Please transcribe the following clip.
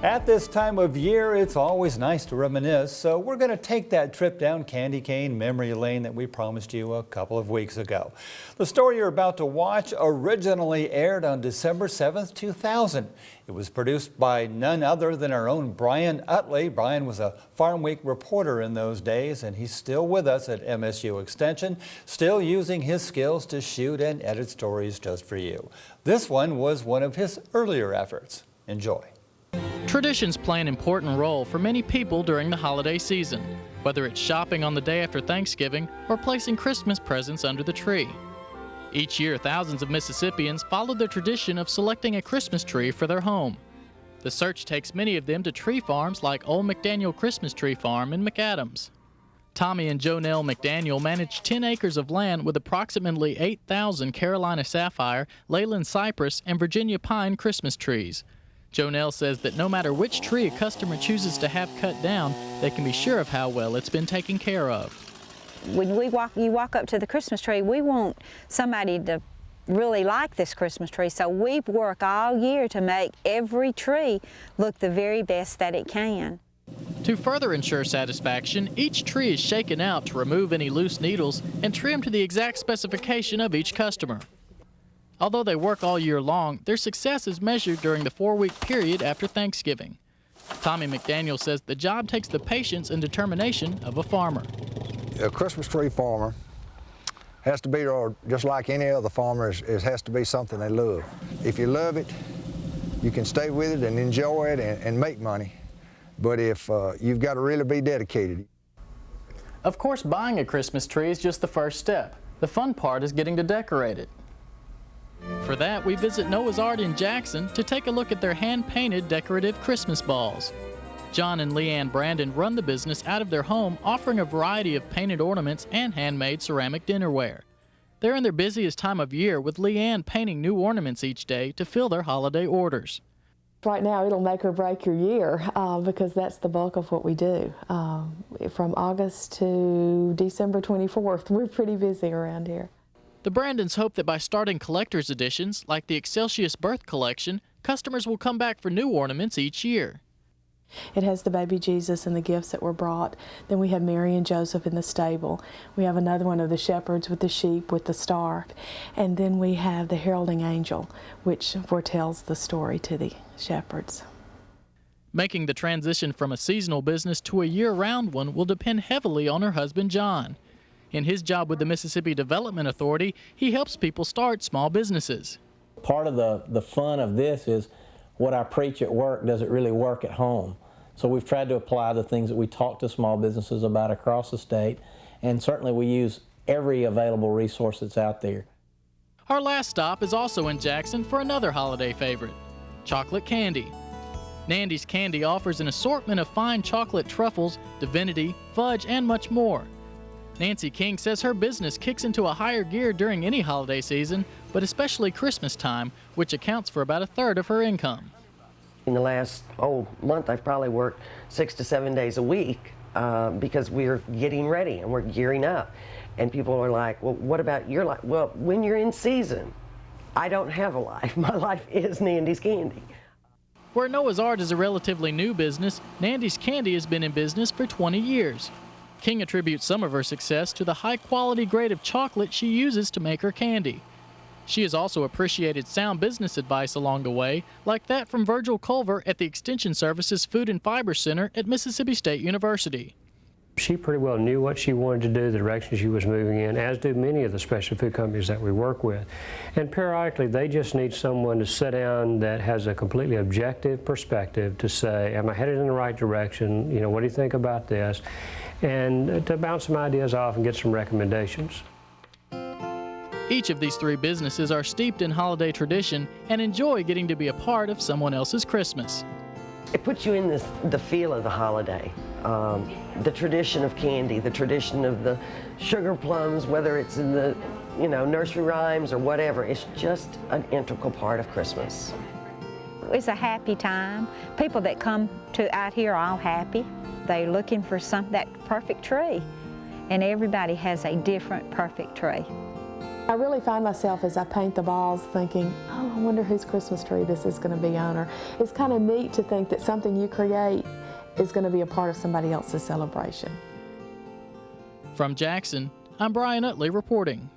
At this time of year, it's always nice to reminisce, so we're going to take that trip down candy cane memory lane that we promised you a couple of weeks ago. The story you're about to watch originally aired on December 7th, 2000. It was produced by none other than our own Brian Utley. Brian was a Farmweek reporter in those days, and he's still with us at MSU Extension, still using his skills to shoot and edit stories just for you. This one was one of his earlier efforts. Enjoy. Traditions play an important role for many people during the holiday season, whether it's shopping on the day after Thanksgiving or placing Christmas presents under the tree. Each year, thousands of Mississippians follow the tradition of selecting a Christmas tree for their home. The search takes many of them to tree farms like Old McDaniel Christmas Tree Farm in McAdams. Tommy and Jonelle McDaniel manage 10 acres of land with approximately 8,000 Carolina Sapphire, Leyland Cypress, and Virginia Pine Christmas trees. Jonelle says that no matter which tree a customer chooses to have cut down, they can be sure of how well it's been taken care of. When you walk up to the Christmas tree, we want somebody to really like this Christmas tree, so we work all year to make every tree look the very best that it can. To further ensure satisfaction, each tree is shaken out to remove any loose needles and trimmed to the exact specification of each customer. Although they work all year long, their success is measured during the 4-week period after Thanksgiving. Tommy McDaniel says the job takes the patience and determination of a farmer. A Christmas tree farmer has to be, or just like any other farmer, it has to be something they love. If you love it, you can stay with it and enjoy it and make money. But if you've got to really be dedicated. Of course, buying a Christmas tree is just the first step. The fun part is getting to decorate it. For that, we visit Noah's Art in Jackson to take a look at their hand-painted decorative Christmas balls. John and Leanne Brandon run the business out of their home, offering a variety of painted ornaments and handmade ceramic dinnerware. They're in their busiest time of year, with Leanne painting new ornaments each day to fill their holiday orders. Right now, it'll make or break your year because that's the bulk of what we do. From August to December 24th, we're pretty busy around here. The Brandons hope that by starting collector's editions, like the Excelsius Birth Collection, customers will come back for new ornaments each year. It has the baby Jesus and the gifts that were brought. Then we have Mary and Joseph in the stable. We have another one of the shepherds with the sheep with the star. And then we have the heralding angel, which foretells the story to the shepherds. Making the transition from a seasonal business to a year-round one will depend heavily on her husband, John. In his job with the Mississippi Development Authority, he helps people start small businesses. Part of the fun of this is what I preach at work, does it really work at home? So we've tried to apply the things that we talk to small businesses about across the state, and certainly we use every available resource that's out there. Our last stop is also in Jackson for another holiday favorite, chocolate candy. Nandy's Candy offers an assortment of fine chocolate truffles, divinity, fudge, and much more. Nancy King says her business kicks into a higher gear during any holiday season, but especially Christmas time, which accounts for about 1/3 of her income. In the last month, I've probably worked 6 to 7 days a week because we're getting ready and we're gearing up. And people are like, well, what about your life? Well, when you're in season, I don't have a life. My life is Nandy's Candy. Where Noah's Art is a relatively new business, Nandy's Candy has been in business for 20 years. King attributes some of her success to the high-quality grade of chocolate she uses to make her candy. She has also appreciated sound business advice along the way, like that from Virgil Culver at the Extension Services Food and Fiber Center at Mississippi State University. She pretty well knew what she wanted to do, the direction she was moving in, as do many of the specialty food companies that we work with. And periodically, they just need someone to sit down that has a completely objective perspective to say, am I headed in the right direction? You know, what do you think about this? And to bounce some ideas off and get some recommendations. Each of these three businesses are steeped in holiday tradition and enjoy getting to be a part of someone else's Christmas. It puts you in the feel of the holiday, the tradition of candy, the tradition of the sugar plums, whether it's in the nursery rhymes or whatever. It's just an integral part of Christmas. It's a happy time. People that come out here are all happy. They're looking for that perfect tree, and everybody has a different perfect tree. I really find myself as I paint the balls thinking, oh, I wonder whose Christmas tree this is going to be on. Or it's kind of neat to think that something you create is going to be a part of somebody else's celebration. From Jackson, I'm Brian Utley reporting.